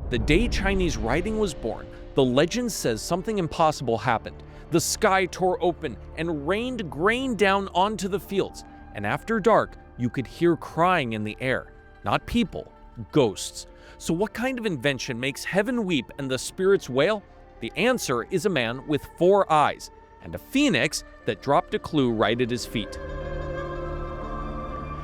The day Chinese writing was born, the legend says something impossible happened. The sky tore open and rained grain down onto the fields, and after dark, you could hear crying in the air. Not people, ghosts. So what kind of invention makes heaven weep and the spirits wail? The answer is a man with 4 eyes, and a phoenix that dropped a clue right at his feet.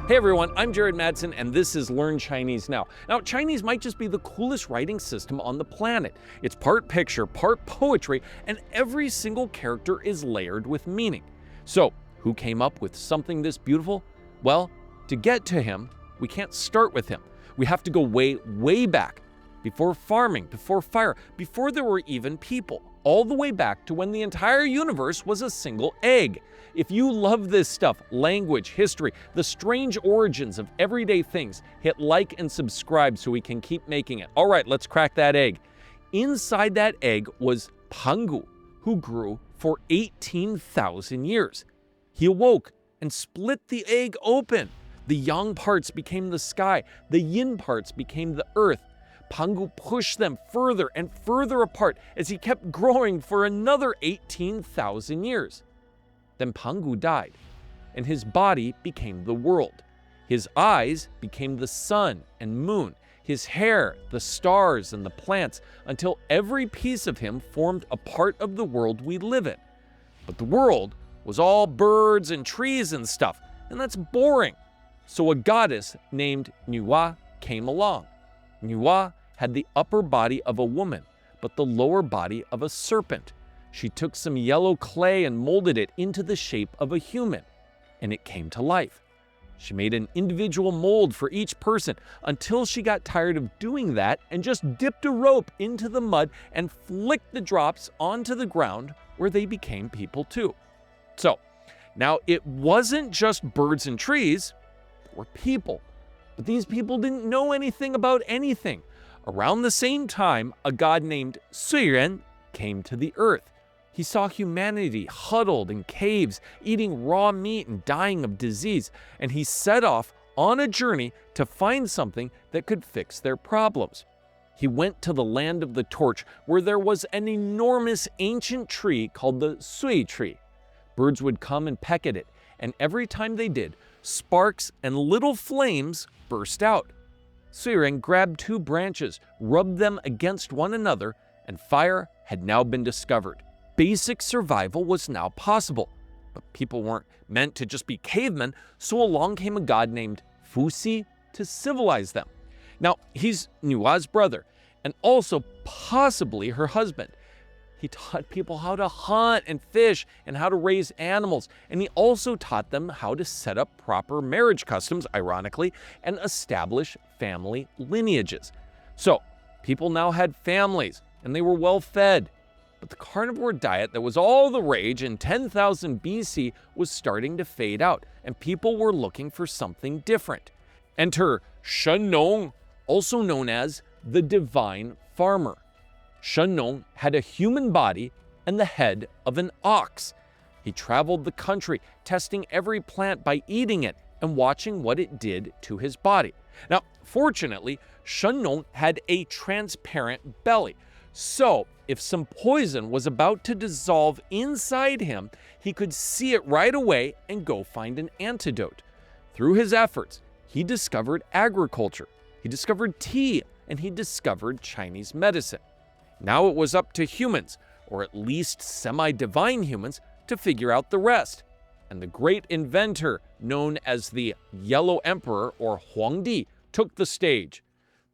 Hey everyone, I'm Jared Madsen, and this is Learn Chinese Now. Now, Chinese might just be the coolest writing system on the planet. It's part picture, part poetry, and every single character is layered with meaning. So, who came up with something this beautiful? Well, to get to him, we can't start with him. We have to go way, way back. Before farming, before fire, before there were even people. All the way back to when the entire universe was a single egg. If you love this stuff, language, history, the strange origins of everyday things, hit like and subscribe so we can keep making it. All right, let's crack that egg. Inside that egg was Pángǔ, who grew for 18,000 years. He awoke and split the egg open. The yang parts became the sky, the yin parts became the earth. Pángǔ pushed them further and further apart as he kept growing for another 18,000 years. Then Pángǔ died, and his body became the world. His eyes became the sun and moon, his hair, the stars and the plants, until every piece of him formed a part of the world we live in. But the world was all birds and trees and stuff, and that's boring. So a goddess named Nûwā came along. Nûwā had the upper body of a woman, but the lower body of a serpent. She took some yellow clay and molded it into the shape of a human, and it came to life. She made an individual mold for each person until she got tired of doing that and just dipped a rope into the mud and flicked the drops onto the ground where they became people too. So, now it wasn't just birds and trees, there were people. But these people didn't know anything about anything. Around the same time, a god named Suìrén came to the earth. He saw humanity huddled in caves, eating raw meat and dying of disease, and he set off on a journey to find something that could fix their problems. He went to the land of the torch, where there was an enormous ancient tree called the Sui tree. Birds would come and peck at it, and every time they did, sparks and little flames burst out. Suìrén grabbed 2 branches, rubbed them against one another, and fire had now been discovered. Basic survival was now possible. But people weren't meant to just be cavemen, so along came a god named Fúxī to civilize them. Now, he's Nûwā's brother, and also possibly her husband. He taught people how to hunt and fish and how to raise animals, and he also taught them how to set up proper marriage customs, ironically, and establish family lineages. So, people now had families, and they were well fed. But the carnivore diet that was all the rage in 10,000 BC was starting to fade out, and people were looking for something different. Enter Shénnóng, also known as the divine farmer. Shénnóng had a human body and the head of an ox. He traveled the country, testing every plant by eating it and watching what it did to his body. Now, fortunately, Shénnóng had a transparent belly. So, if some poison was about to dissolve inside him, he could see it right away and go find an antidote. Through his efforts, he discovered agriculture, he discovered tea, and he discovered Chinese medicine. Now it was up to humans, or at least semi-divine humans, to figure out the rest. And the great inventor, known as the Yellow Emperor or Huángdì, took the stage.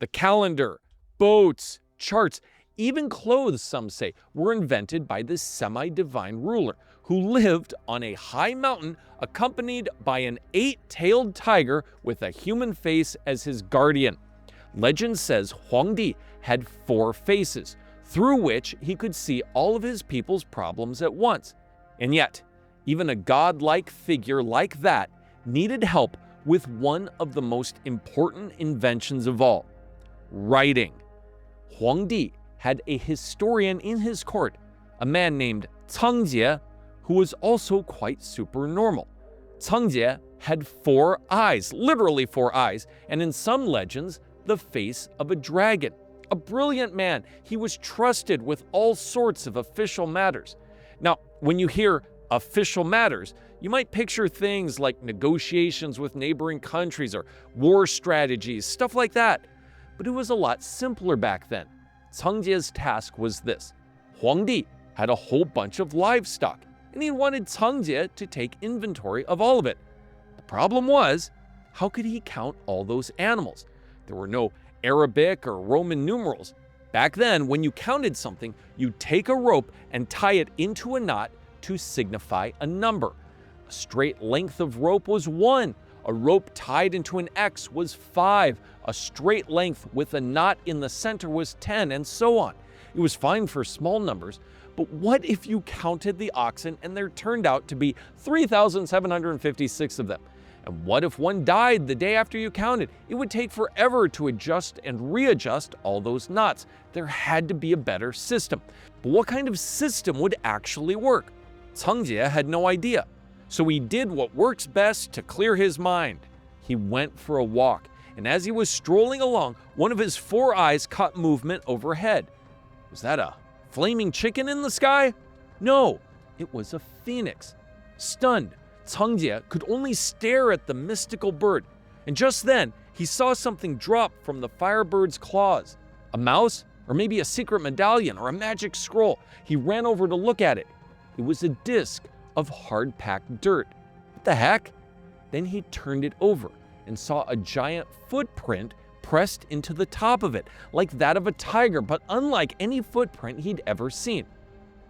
The calendar, boats, charts, even clothes, some say, were invented by this semi-divine ruler who lived on a high mountain accompanied by an 8-tailed tiger with a human face as his guardian. Legend says Huángdì had 4 faces, through which he could see all of his people's problems at once. And yet, even a godlike figure like that needed help with one of the most important inventions of all, writing. Huángdì had a historian in his court, a man named Cāngjié, who was also quite supernormal. Cāngjié had 4 eyes, literally 4 eyes, and in some legends, the face of a dragon. A brilliant man, he was trusted with all sorts of official matters. Now, when you hear official matters, you might picture things like negotiations with neighboring countries or war strategies, stuff like that. But it was a lot simpler back then. Cāngjié's task was this. Huángdì had a whole bunch of livestock, and he wanted Cāngjié to take inventory of all of it. The problem was, how could he count all those animals? There were no Arabic or Roman numerals. Back then, when you counted something, you'd take a rope and tie it into a knot to signify a number. A straight length of rope was 1. A rope tied into an X was 5. A straight length with a knot in the center was 10, and so on. It was fine for small numbers, but what if you counted the oxen and there turned out to be 3,756 of them? And what if one died the day after you counted? It would take forever to adjust and readjust all those knots. There had to be a better system. But what kind of system would actually work? Cāngjié had no idea. So he did what works best to clear his mind. He went for a walk, and as he was strolling along, one of his 4 eyes caught movement overhead. Was that a flaming chicken in the sky? No, it was a phoenix. Stunned, Cāngjié could only stare at the mystical bird, and just then he saw something drop from the firebird's claws. A mouse, or maybe a secret medallion or a magic scroll. He ran over to look at it. It was a disc of hard-packed dirt. What the heck? Then he turned it over and saw a giant footprint pressed into the top of it, like that of a tiger, but unlike any footprint he'd ever seen.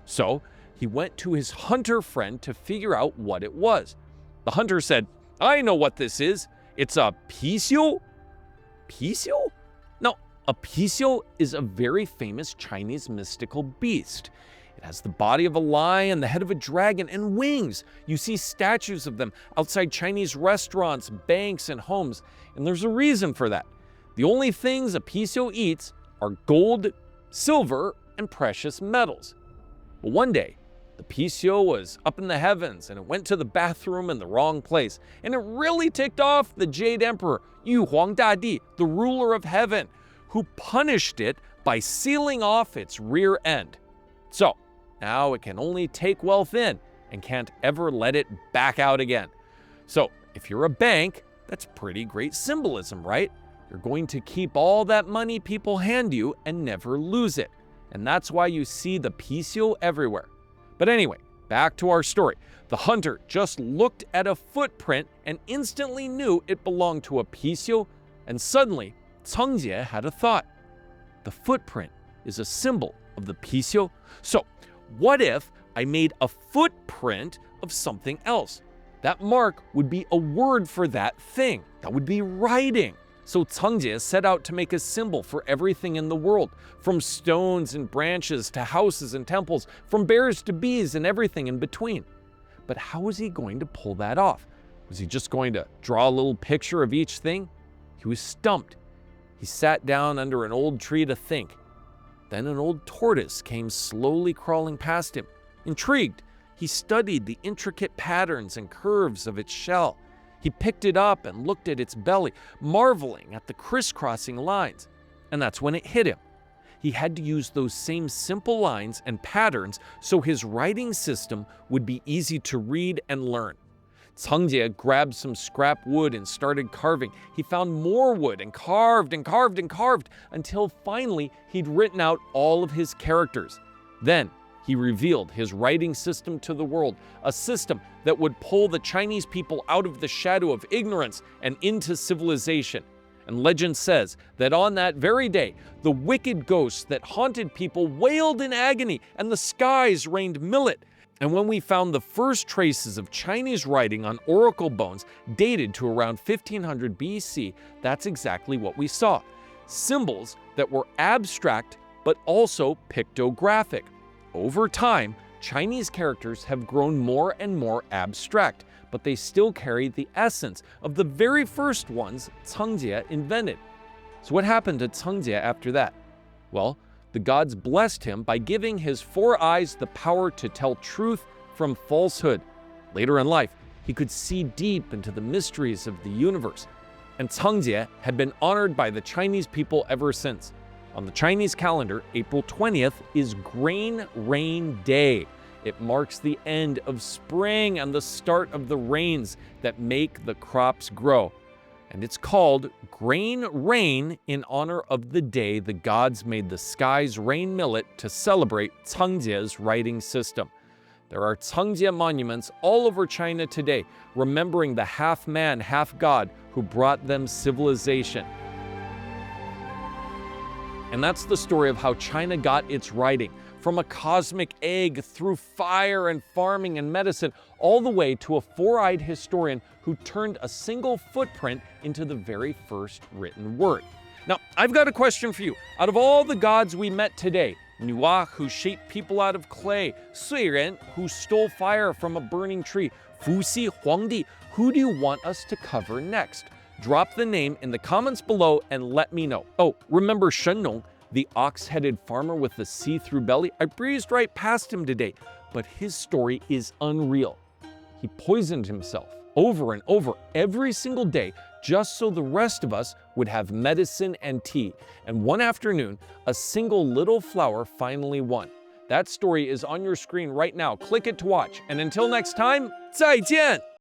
So he went to his hunter friend to figure out what it was. The hunter said, "I know what this is. It's a Píxiū." Píxiū? Now, a Píxiū is a very famous Chinese mystical beast. It has the body of a lion, the head of a dragon, and wings. You see statues of them outside Chinese restaurants, banks, and homes, and there's a reason for that. The only things a Píxiū eats are gold, silver, and precious metals. But one day, the Píxiū was up in the heavens, and it went to the bathroom in the wrong place, and it really ticked off the Jade Emperor, Huángdì, the ruler of heaven, who punished it by sealing off its rear end. So, now it can only take wealth in and can't ever let it back out again. So, if you're a bank, that's pretty great symbolism, right? You're going to keep all that money people hand you and never lose it. And that's why you see the Píxiū everywhere. But anyway, back to our story. The hunter just looked at a footprint and instantly knew it belonged to a Píxiū, and suddenly, Cāngjié had a thought. The footprint is a symbol of the Píxiū. So, what if I made a footprint of something else? That mark would be a word for that thing. That would be writing. So Cāngjié set out to make a symbol for everything in the world, from stones and branches to houses and temples, from bears to bees and everything in between. But how was he going to pull that off? Was he just going to draw a little picture of each thing? He was stumped. He sat down under an old tree to think. Then an old tortoise came slowly crawling past him. Intrigued, he studied the intricate patterns and curves of its shell. He picked it up and looked at its belly, marveling at the crisscrossing lines. And that's when it hit him. He had to use those same simple lines and patterns so his writing system would be easy to read and learn. Cāngjié grabbed some scrap wood and started carving. He found more wood and carved and carved and carved until finally he'd written out all of his characters. Then he revealed his writing system to the world, a system that would pull the Chinese people out of the shadow of ignorance and into civilization. And legend says that on that very day, the wicked ghosts that haunted people wailed in agony and the skies rained millet. And when we found the first traces of Chinese writing on oracle bones dated to around 1500 BC, that's exactly what we saw. Symbols that were abstract but also pictographic. Over time, Chinese characters have grown more and more abstract, but they still carry the essence of the very first ones Cāngjié invented. So what happened to Cāngjié after that? Well, the gods blessed him by giving his 4 eyes the power to tell truth from falsehood. Later in life, he could see deep into the mysteries of the universe, and Cāngjié had been honored by the Chinese people ever since. On the Chinese calendar, April 20th is Grain Rain Day. It marks the end of spring and the start of the rains that make the crops grow. And it's called Grain Rain in honor of the day the gods made the sky's rain millet to celebrate Cāngjié's writing system. There are Cāngjié monuments all over China today, remembering the half-man, half-god who brought them civilization. And that's the story of how China got its writing, from a cosmic egg through fire and farming and medicine, all the way to a four-eyed historian who turned a single footprint into the very first written word. Now, I've got a question for you. Out of all the gods we met today, Nûwā, who shaped people out of clay, Suìrén, who stole fire from a burning tree, Fúxī, Huángdì, who do you want us to cover next? Drop the name in the comments below and let me know. Oh, remember Shénnóng, the ox-headed farmer with the see-through belly? I breezed right past him today, but his story is unreal. He poisoned himself over and over every single day just so the rest of us would have medicine and tea. And one afternoon, a single little flower finally won. That story is on your screen right now. Click it to watch. And until next time, 再见!